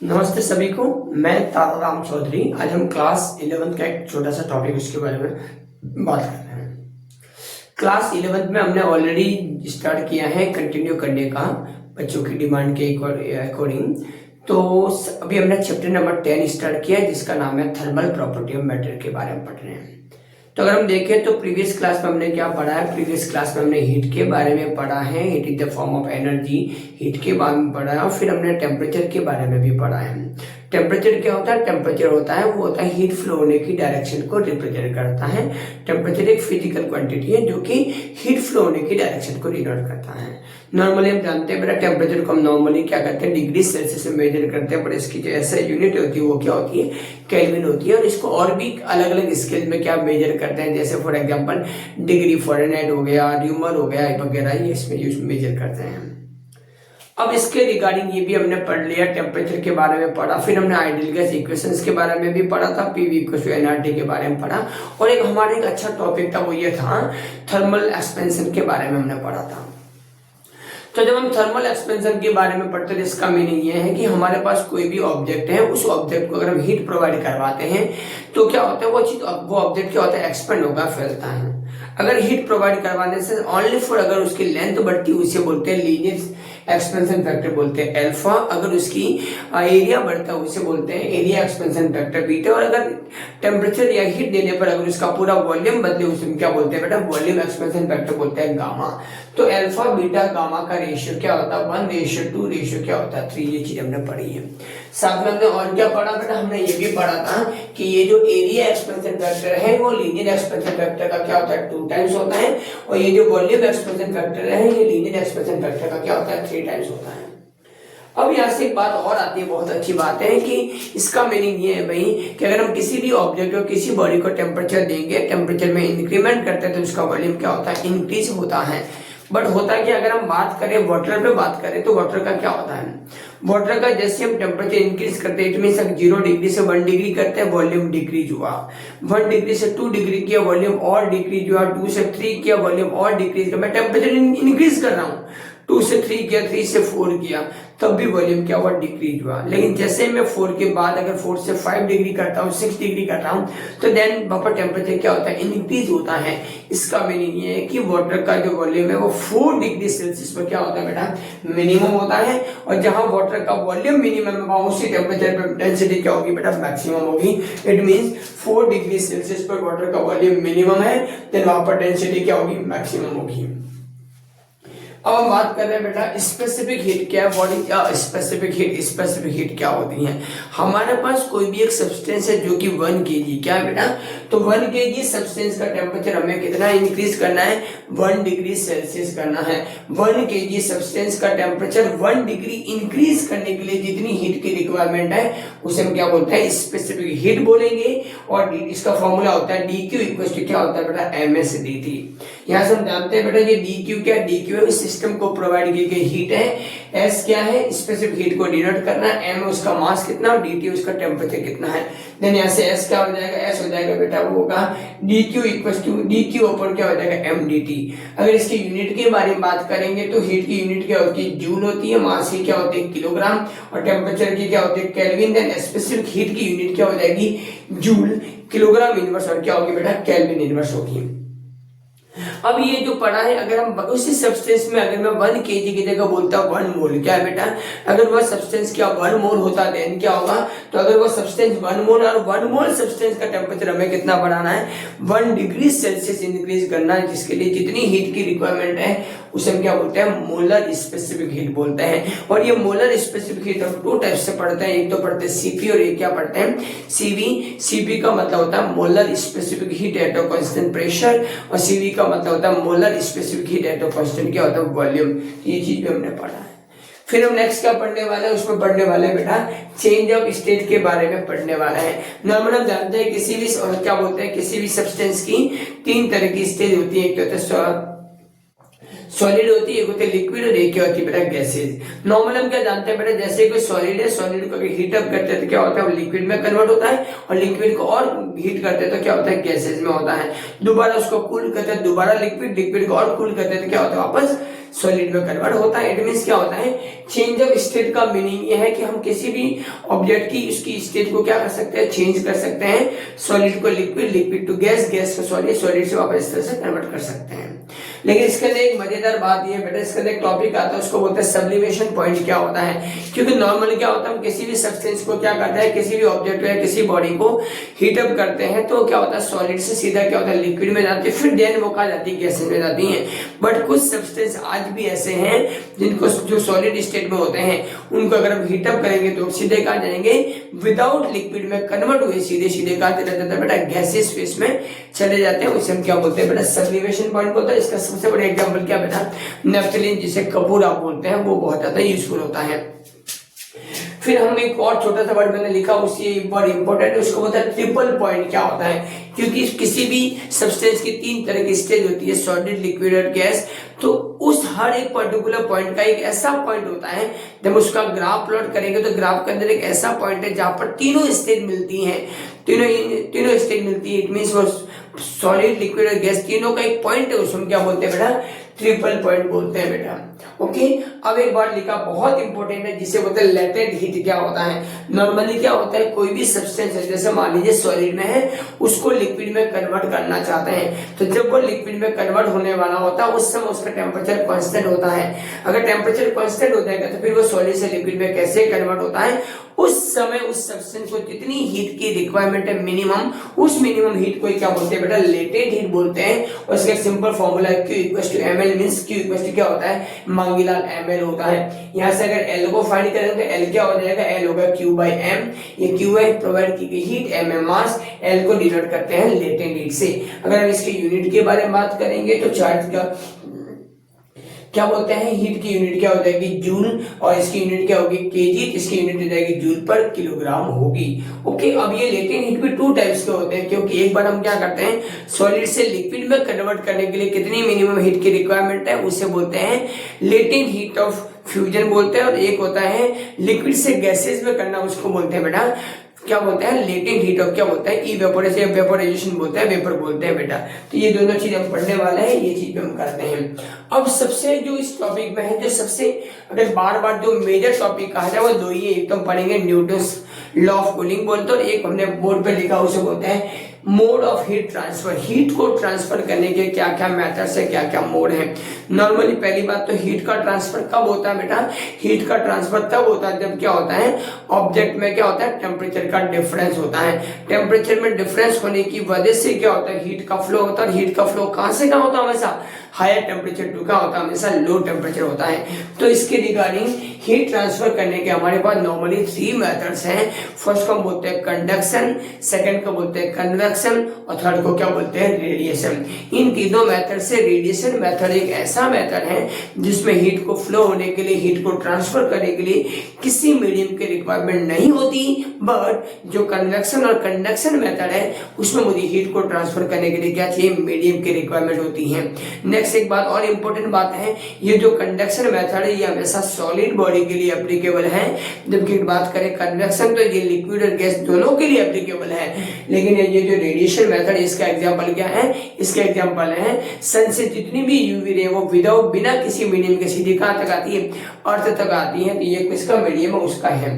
नमस्ते सभी को। मैं ताराराम चौधरी। आज हम क्लास 11th का एक छोटा सा टॉपिक उसके बारे में बात कर रहे हैं। क्लास 11th में हमने ऑलरेडी स्टार्ट किया है कंटिन्यू करने का बच्चों की डिमांड के अकॉर्डिंग। तो अभी हमने चैप्टर नंबर 10 स्टार्ट किया है जिसका नाम है थर्मल प्रॉपर्टी ऑफ मैटर के बारे में पढ़ रहे हैं। तो अगर हम देखें तो प्रीवियस क्लास में हमने क्या पढ़ा है, प्रीवियस क्लास में हमने हीट के बारे में पढ़ा है, heat in the form of energy, heat के बारे में पढ़ा है और फिर हमने टेम्परेचर के बारे में भी पढ़ा है। टेम्परेचर क्या होता है? टेम्परेचर होता है वो होता है हीट फ्लो होने की डायरेक्शन को रिप्रेजेंट करता है। टेम्परेचर एक फिजिकल क्वांटिटी है जो कि हीट फ्लो होने की डायरेक्शन को डिनोट करता है। नॉर्मली हम जानते हैं बेटा टेम्परेचर को हम नॉर्मली क्या करते हैं, डिग्री सेल्सियस में मेजर करते हैं, पर इसकी जो ऐसा यूनिट होती है वो क्या होती है, केल्विन होती है। और इसको और भी अलग अलग स्केल में क्या मेजर करते हैं, जैसे फॉर एग्जांपल डिग्री फ़ारेनहाइट हो गया, ड्यूमर हो गया वगैरह, ये इसमें यूज मेजर करते हैं। अब इसके रिगार्डिंग ये भी हमने पढ़ लिया, टेम्परेचर के बारे में पढ़ा, फिर हमने आइडियल गैस इक्वेशंस के बारे में भी पढ़ा था, पीवी इक्वल्स टू एनआरटी के बारे में पढ़ा, और एक हमारा एक अच्छा टॉपिक था वो ये था थर्मल एक्सपेंशन के बारे में हमने पढ़ा था। तो जब हम थर्मल एक्सपेंशन के बारे में पढ़ते हैं इसका मीनिंग ये है कि हमारे पास कोई भी ऑब्जेक्ट है, उस ऑब्जेक्ट को अगर हम हीट प्रोवाइड करवाते हैं तो क्या होता है, वो ऑब्जेक्ट क्या होता है, एक्सपेंड होगा, फैलता है। अगर हीट प्रोवाइड करवाने से ओनली फॉर अगर उसकी लेंथ बढ़ती है उसे बोलते हैं लीनियर एक्सपेंशन फैक्टर बोलते हैं अल्फा। अगर उसकी एरिया बढ़ता है उसे बोलते हैं एरिया एक्सपेंशन फैक्टर बीटा। और अगर टेम्परेचर या हीट देने पर अगर उसका पूरा वॉल्यूम बदले उसे क्या बोलते हैं बेटा, वॉल्यूम एक्सपेंशन फैक्टर बोलते हैं गामा। तो अल्फा बीटा गामा का रेशियो क्या होता है, 1:2 रेशियो क्या होता है 3। ये चीज हमने पढ़ी है। साथ में हमने और क्या पढ़ा बेटा, हमने ये भी पढ़ा था कि ये जो एरिया एक्सपेंशन फैक्टर है वो लीनियर एक्सपेंशन फैक्टर का क्या होता है 2 टाइम्स होता है, और ये जो वॉल्यूम एक्सपेंशन फैक्टर है ये लीनियर एक्सपेंशन फैक्टर का क्या होता है 3 टाइम्स होता है। अब यहाँ से एक बात और आती है, बहुत अच्छी बात है कि इसका मीनिंग ये है भाई कि अगर हम किसी भी ऑब्जेक्ट को किसी बॉडी को टेम्परेचर देंगे, टेम्परेचर में इंक्रीमेंट करते हैं तो उसका वॉल्यूम क्या होता है, इंक्रीज होता है। बट होता है कि अगर हम बात करें वाटर पे बात करें तो वाटर का क्या होता है, वाटर का जैसे हम टेम्परेचर इंक्रीज करते हैं, इट मींस 0 डिग्री से 1 डिग्री करते हैं वॉल्यूम डिक्रीज हुआ, 1 डिग्री से 2 डिग्री किया वॉल्यूम और डिक्रीज हुआ, 2 से 3 किया वॉल्यूम और डिक्रीज किया। मैं टेम्परेचर इंक्रीज कर रहा हूँ, 2 से 3 किया, 3 से 4 किया, तब भी वॉल्यूम क्या हुआ, डिक्रीज हुआ। लेकिन जैसे मैं 4 के बाद अगर 4 से 5 डिग्री करता हूँ, 6 डिग्री कर रहा हूँ, तो देन वहां पर टेम्परेचर क्या होता है, इंक्रीज होता है। इसका मीनिंग ये है कि वाटर का जो वॉल्यूम है वो 4 डिग्री सेल्सियस पर क्या होता है बेटा, मिनिमम होता है। और जहां वाटर का वॉल्यूम मिनिमम है उसी टेम्परेचर पर डेंसिटी क्या होगी बेटा, मैक्सिमम होगी। इट मींस 4 डिग्री सेल्सियस पर वाटर का वॉल्यूम मिनिमम है, देन वहां पर डेंसिटी क्या होगी, मैक्सिमम होगी। अब हम बात कर रहे हैं बेटा स्पेसिफिक हीट क्या है, बॉडी क्या स्पेसिफिक हीट क्या होती है। हमारे पास कोई भी एक सब्सटेंस है जो कि 1 kg क्या है बेटा, तो 1 kg सब्सटेंस का टेम्परेचर हमें कितना इंक्रीज करना है, 1 डिग्री सेल्सियस करना है। 1 kg सब्सटेंस का टेम्परेचर 1 डिग्री इंक्रीज करने के लिए जितनी हीट की रिक्वायरमेंट है उसे हम क्या बोलते हैं, स्पेसिफिक हीट बोलेंगे। और इसका फॉर्मूला होता है dq इक्वल टू क्या होता है बेटा, ms dt। यहाँ से हम जानते हैं बेटा ये dq क्या है, dq है सिस्टम को प्रोवाइड की गई हीट है, s क्या है स्पेसिफिक हीट को डिनोट करना है, m उसका मास कितना और dt उसका टेम्परेचर कितना है। देन यहाँ से s क्या हो जाएगा, s हो जाएगा बेटा वो होगा dq इक्वल टू dq ऊपर क्या हो जाएगा m dt। अगर इसकी यूनिट के बारे में बात करेंगे तो हीट की यूनिट क्या होती है, जूल होती है, मास की क्या होती है किलोग्राम, और टेम्परेचर की क्या होती है केल्विन। देन स्पेसिफिक हीट की यूनिट क्या हो जाएगी, जूल, किलोग्राम इनवर्स, और क्या होगी बेटा, केल्विन इनवर्स होगी। अब ये जो पढ़ा है, अगर हम उसी सब्सटेंस में अगर मैं 1 kg की जगह बोलता हूँ 1 मोल, क्या है बेटा, अगर वह सब्सटेंस क्या 1 मोल होता देन क्या होगा, तो अगर वह सब्सटेंस 1 मोल और 1 मोल सब्सटेंस का टेम्परेचर हमें कितना बढ़ाना है, 1 डिग्री सेल्सियस इंक्रीज करना है, जिसके लिए जितनी हीट की रिक्वायरमेंट है उसे हम क्या बोलते हैं, मोलर स्पेसिफिक हीट बोलते हैं। और ये मोलर स्पेसिफिक हीट हम 2 टाइप से पढ़ते हैं, एक तो पढ़ते हैं सीपी और एक क्या पढ़ते हैं, सीवी। सीपी का मतलब होता है molar specific heat at a constant pressure, और सीवी का मतलब होता है molar specific heat at a constant क्या होता है, वॉल्यूम। ये चीज भी हमने पढ़ा है। फिर हम नेक्स्ट क्या पढ़ने वाले हैं, उसमें पढ़ने वाले हैं बेटा चेंज ऑफ स्टेट के बारे में पढ़ने वाला है। नॉर्मल हम जानते हैं किसी भी क्या बोलते हैं, किसी भी सब्सटेंस की 3 तरह की स्टेज होती है, एक होता है सॉलिड होती है, एक होती है लिक्विड और एक होती है बेटा गैसेज। नॉर्मल हम क्या जानते हैं बेटा, जैसे कोई सॉलिड है, सॉलिड को हीट अप करते हैं तो क्या होता है, वो लिक्विड में कन्वर्ट होता है, और लिक्विड को और हीट करते हैं तो क्या होता है, गैसेज में होता है। दोबारा उसको कूल करते हैं, दोबारा लिक्विड को और कूल करते हैं तो क्या होता है, वापस सॉलिड में कन्वर्ट होता है। इट मींस क्या होता है, चेंज ऑफ स्टेट का मीनिंग यह है कि हम किसी भी ऑब्जेक्ट की उसकी स्टेट को क्या कर सकते हैं, चेंज कर सकते हैं। सॉलिड को liquid, liquid to gas, gas को सॉलिड, सॉलिड से वापस इस तरह से कन्वर्ट कर सकते हैं। लेकिन इसके अंदर एक मजेदार बात ये बेटा, इसके अंदर एक टॉपिक आता है, उसको बोलते हैं सब्लिमेशन पॉइंट। क्या होता है, क्योंकि नॉर्मली क्या होता है, हम किसी भी सब्सटेंस को क्या करते हैं, किसी भी ऑब्जेक्ट या किसी बॉडी को हीट अप करते हैं तो क्या होता है, सॉलिड से सीधा क्या होता है, लिक्विड में जाती है, फिर देन वो कहा जाती है गैसेज में जाती है। बट कुछ सब्सटेंस आज भी ऐसे हैं जिनको जो सॉलिड स्टेट में होते हैं उनको अगर हम हीट अप करेंगे तो सीधे कहा जाएंगे, विदाउट लिक्विड में कन्वर्ट हुए सीधे सीधे कहा चला जाता है बेटा, गैसेज फेस में चले जाते हैं। उसे हम क्या बोलते हैं बेटा, सब्लिमेशन पॉइंट बोलते हैं। इसका सबसे बड़ा एग्जांपल क्या बेटा, नेफ्थलीन, जिसे कपूर आप बोलते हैं, वो बहुत ज्यादा यूजफुल होता है। फिर हम एक और छोटा सा वर्ड मैंने लिखा, उसी बड़ा इंपॉर्टेंट है, उसको बोलते हैं ट्रिपल पॉइंट। क्या होता है, क्योंकि किसी भी सब्सटेंस की 3 तरह की स्टेज होती है, सॉलिड, लिक्विड और गैस, तो उस हर एक पर्टिकुलर पॉइंट का एक ऐसा पॉइंट होता है, जब उसका ग्राफ प्लॉट करेंगे तो ग्राफ के अंदर एक ऐसा पॉइंट है जहां पर तीनों स्टेज मिलती हैं, तीनों स्टेज मिलती है। इट मींस वो सॉलिड, लिक्विड और गैस तीनों का एक पॉइंट है, उसमें क्या बोलते हैं बेटा, ट्रिपल पॉइंट बोलते हैं बेटा। ओके, अब एक बार लिखा बहुत इंपॉर्टेंट है, जिसे बोलते हैं लेटेंट हीट। क्या होता है, नॉर्मली क्या होता है, कोई भी सब्सटेंस है, जैसे मान लीजिए सॉलिड में है, उसको लिक्विड में कन्वर्ट करना चाहते हैं, तो जब वो लिक्विड में कन्वर्ट होने वाला होता है उस समय उसका टेम्परेचर कांस्टेंट होता है। अगर टेम्परेचर कांस्टेंट हो जाएगा तो फिर वो सॉलिड से लिक्विड में कैसे कन्वर्ट होता है, उस समय उस सब्सटेंस को जितनी हीट की रिक्वायरमेंट है मिनिमम, उस मिनिमम हीट को क्या बोलते हैं बेटा, लेटेंट हीट बोलते हैं। और इसका सिंपल फॉर्मूला है Q = ml, मींस Q क्या होता है, मांगीलाल ml होता है। यहां से अगर L को फाइंड करेंगे तो L क्या हो जाएगा, L होगा Q/m। ये Q है प्रोवाइड की गई हीट, m है मास, L को डिनोट करते हैं लेटेंट हीट से। अगर हम इसके यूनिट के बारे में बात करेंगे तो चार्ज का क्या बोलते हैं, हीट की यूनिट क्या हो जाएगी, जूल, और इसकी यूनिट क्या होगी, केजी, इसकी यूनिट हो जाएगी जूल पर किलोग्राम होगी। ओके, अब ये लेटेंट हीट भी 2 टाइप्स के होते हैं, क्योंकि एक बार हम क्या करते हैं, सॉलिड से लिक्विड में कन्वर्ट करने के लिए कितनी मिनिमम हीट की रिक्वायरमेंट है, उसे बोलते हैं लेटेंट हीट ऑफ फ्यूजन बोलते हैं। और एक होता है लिक्विड से गैसेज में करना, उसको बोलते हैं बेटा, क्या बोलते हैं, लेटेंट हीट ऑफ क्या बोलता है, इवेपोरेशन, वेपोराइजेशन बोलते हैं, वेपर बोलते हैं बेटा। तो ये दोनों चीज हम पढ़ने वाले हैं, ये चीज हम करते हैं। अब सबसे जो इस टॉपिक में है, जो सबसे अगर बार बार जो मेजर टॉपिक कहा जाए वो 2 ही है। एक तो हम पढ़ेंगे न्यूटन्स लॉ ऑफ कूलिंग बोलते हैं, और एक हमने बोर्ड पे लिखा उसे बोलते हैं mode of heat transfer. Heat को ट्रांसफर करने के क्या क्या मेथड्स है, क्या क्या मोड है। नॉर्मली पहली बात तो हीट का ट्रांसफर कब होता है बेटा, हीट का ट्रांसफर तब होता है जब क्या होता है, ऑब्जेक्ट में क्या होता है, टेम्परेचर का डिफरेंस होता है। टेम्परेचर में डिफरेंस होने की वजह से क्या होता है, हीट का फ्लो होता है। हीट का फ्लो कहां से कहां होता है, हमेशा हायर टेम्परेचर टू क्या होता है, हमेशा लो टेम्परेचर होता है। तो इसके रिगार्डिंग हीट ट्रांसफर करने के हमारे पास नॉर्मली 3 मेथड्स हैं। फर्स्ट को हम बोलते हैं कंडक्शन, सेकंड को बोलते हैं कन्वेक्शन, और थर्ड को क्या बोलते हैं, रेडिएशन। इन तीनों मेथड से रेडिएशन मेथड एक ऐसा मेथड है जिसमें हीट को फ्लो होने के लिए, हीट को ट्रांसफर करने के लिए किसी मीडियम की रिक्वायरमेंट नहीं होती। बट जो कन्वेक्शन और कंडक्शन मेथड है उसमें मुझे हीट को ट्रांसफर करने के लिए क्या चाहिए, मीडियम की रिक्वायरमेंट होती है। नेक्स्ट एक बात और इंपॉर्टेंट बात है, ये जो कंडक्शन मेथड है ये हमेशा सॉलिड बॉडी के लिए एप्लीकेबल है, जबकि बात करें कन्वेक्शन तो ये लिक्विड और गैस दोनों के लिए एप्लीकेबल है। लेकिन ये जो रेडिएशन मेथड, इसका एग्जांपल क्या है, इसके एग्जांपल है सन से जितनी भी यूवी रे वो विदाउट बिना किसी मीडियम के सीधे कहां तक आती है, अर्थ तक आती है। तो ये किसका मीडियम है, उसका है।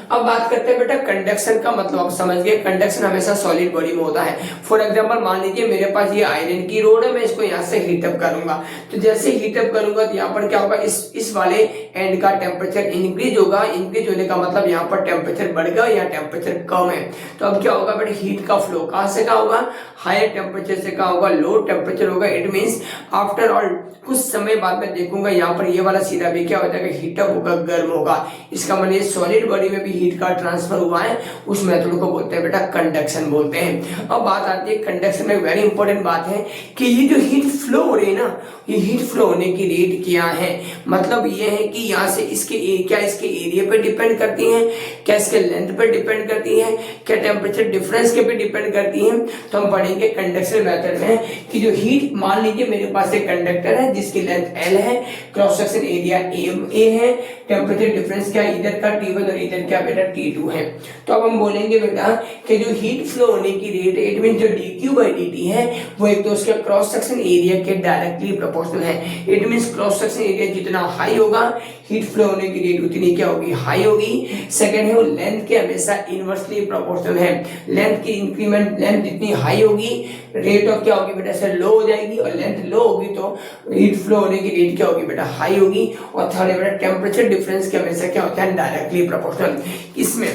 अब बात करते हैं बेटा कंडक्शन का मतलब, आप समझ गए, कंडक्शन हमेशा सॉलिड बॉडी में होता है। फॉर एग्जांपल मान लीजिए मेरे पास ये आयरन की रोड है, मैं इसको यहाँ से हीट अप करूंगा, तो जैसे हीट अप करूंगा तो यहाँ पर क्या होगा, इस वाले एंड का टेम्परेचर इंक्रीज होगा। इंक्रीज होने का मतलब यहाँ पर टेम्परेचर बढ़ेगा, यहाँ टेम्परेचर कम है। तो अब क्या होगा बेटा, हीट का फ्लो कहाँ से कहाँ होगा, हायर टेम्परेचर से कहाँ होगा, लो टेम्परेचर होगा। इट मीन्स आफ्टर ऑल कुछ समय बाद में देखूंगा यहाँ पर ये वाला सीधा भी क्या हो जाएगा, हीट अप होगा, गर्म होगा। इसका मतलब सॉलिड बॉडी में भी हीट का ट्रांसफर हुआ है, उस मेथड को बोलते हैं बेटा कंडक्शन बोलते हैं। अब बात आती है कंडक्शन में, वेरी इंपॉर्टेंट बात है कि ये जो हीट फ्लो हो रही है ना, ये हीट फ्लो होने की रेट क्या है, मतलब ये है कि यहाँ से इसके क्या इसके एरिया पे डिपेंड करती है, क्या इसके लेंथ पे डिपेंड करती है, क्या टेम्परेचर डिफरेंस के पे डिपेंड करती है। तो हम पढ़ेंगे कंडक्शन मेथड में कि जो हीट, मान लीजिए मेरे पास एक कंडक्टर है जिसकी लेंथ L है, क्रॉस सेक्शन एरिया A है, टेम्परेचर डिफरेंस क्या इधर का T1 और इधर क्या बेटा T2 है। तो अब हम बोलेंगे बेटा कि जो हीट फ्लो होने की रेट है, इट मीन जो dQ/dt है वो एक तो उसके क्रॉस सेक्शन एरिया के डायरेक्टली प्रोपोर्शनल है। It means cross section area जितना हाई होगा हीट फ्लो होने की रेट उतनी क्या होगी, हाई होगी। सेकंड है वो लेंथ के हमेशा इनवर्सली प्रोपोर्शनल है। लेंथ की इंक्रीमेंट, लेंथ जितनी हाई होगी रेट ऑफ क्या होगी बेटा से लो हो जाएगी, और लेंथ लो होगी तो हीट फ्लो होने की रेट क्या होगी बेटा हाई होगी। और थर्ड है बेटा टेम्परेचर डिफरेंस के हमेशा क्या होता है डायरेक्टली प्रोपोर्शनल। इसमें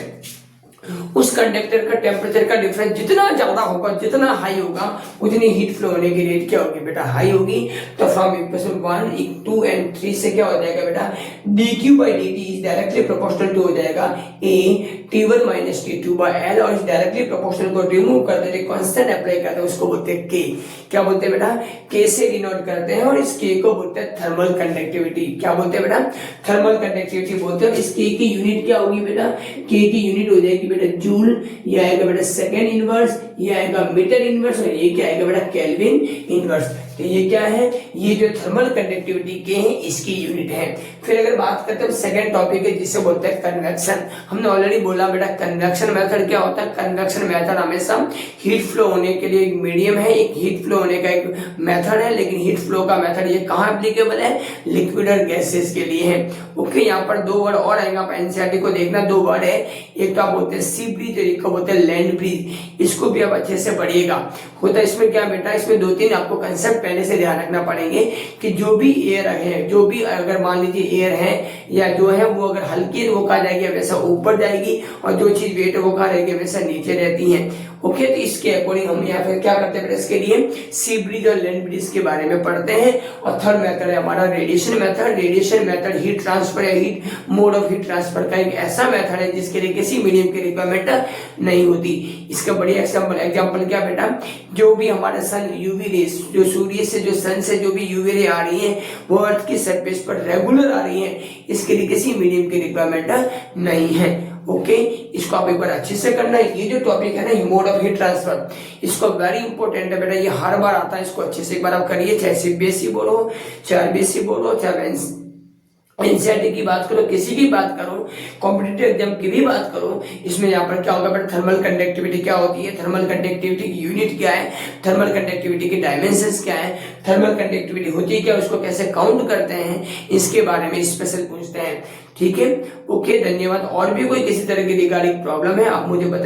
उस कंडक्टर का टेम्परेचर का डिफरेंस जितना ज्यादा होगा, जितना हाई होगा, उतनी हीट फ्लो होने की रेट क्या होगी बेटा हाई होगी। तो फ्रॉम इक्वेशन 1, 2 एंड 3 से क्या हो जाएगा बेटा dQ/dt is directly proportional to हो जाएगा A T1 - T2/L, और इस डायरेक्टली प्रोपोर्शनल को रिमूव करते हैं, कांस्टेंट अप्लाई करते हैं, उसको बोलते हैं K। क्या बोलते हैं बेटा K से डिनोट करते हैं, और इस K को बोलते हैं थर्मल कंडक्टिविटी। क्या बोलते हैं बेटा थर्मल कंडक्टिविटी बोलते हैं। इस K की यूनिट क्या होगी बेटा, K की यूनिट हो जाएगी बेटा जूल, ये आएगा बेटा सेकेंड इनवर्स, ये आएगा मीटर इनवर्स, और ये क्या आएगा बेटा केल्विन इनवर्स। तो ये क्या है, ये जो थर्मल कंडक्टिविटी के हैं इसकी यूनिट है। फिर अगर बात करते हैं सेकंड टॉपिक है जिसे बोलते हैं कन्वेक्शन। हमने ऑलरेडी बोला बेटा कन्वेक्शन मेथड क्या होता है। कन्वेक्शन मेथड हमेशा हीट फ्लो होने के लिए एक मीडियम है, एक हीट फ्लो होने का एक मेथड है, लेकिन हीट फ्लो का मेथड ये कहाँ एप्लीकेबल है, लिक्विड और गैसेस के लिए है। ओके, यहाँ पर दो वर्ड और आएंगे, आप एनसीईआरटी को देखना। दो वर्ड है, एक तो आप बोलते हैं सी ब्रीज और एक को बोलते हैं लैंड ब्रीज। इसको भी आप अच्छे से पढ़िएगा। होता है इसमें क्या बेटा, इसमें 2-3 आपको कंसेप्ट पहले से ध्यान रखना पड़ेंगे कि जो भी एयर है, जो भी अगर मान लीजिए एयर है या जो है वो अगर हल्की है वो कहाँ जाएगी वैसा ऊपर जाएगी, और जो चीज वेट है वो कहाँ रहेगी वैसा नीचे रहती है। ओके, तो इसके अकॉर्डिंग हम यहाँ पे क्या करते हैं, इसके लिए सी ब्रिज और लैंड ब्रिज के बारे में पढ़ते हैं। और थर्ड मेथड है हमारा radiation method. Radiation method heat transfer या heat mode of heat transfer का एक ऐसा मेथड है जिसके लिए किसी मीडियम की रिक्वायरमेंट नहीं होती। इसका बढ़िया एग्जाम्पल क्या बेटा, जो भी हमारे सन यूवी रेस, जो सूर्य से जो सन से जो भी यूवी रे आ रही है वो अर्थ की सरफेस पर रेगुलर आ रही है, इसके लिए किसी मीडियम की रिक्वायरमेंट नहीं है। ओके, इसको आप एक बार अच्छे से करना है। ये जो टॉपिक है ना मोड ऑफ हीट ट्रांसफर, इसको वेरी इंपॉर्टेंट है बेटा, ये हर बार आता है, इसको अच्छे से एक बार आप करिए। चाहे सीबीएसई बोलो, चाहे आरबीएसई बोलो, चाहे एनसीईआरटी की बात करो, किसी की बात करो, कॉम्पिटिटिव एग्जाम की भी बात करो, इसमें यहाँ पर क्या होगा बेटा थर्मल कंडक्टिविटी क्या होती है, थर्मल कंडक्टिविटी की यूनिट क्या है, थर्मल कंडक्टिविटी की डायमेंशंस क्या है, थर्मल कंडक्टिविटी होती है क्या, उसको कैसे काउंट करते हैं, इसके बारे में स्पेशल पूछते हैं। ठीक है, ओके, धन्यवाद। और भी कोई किसी तरह की रिगार्डिंग प्रॉब्लम है आप मुझे बताइए।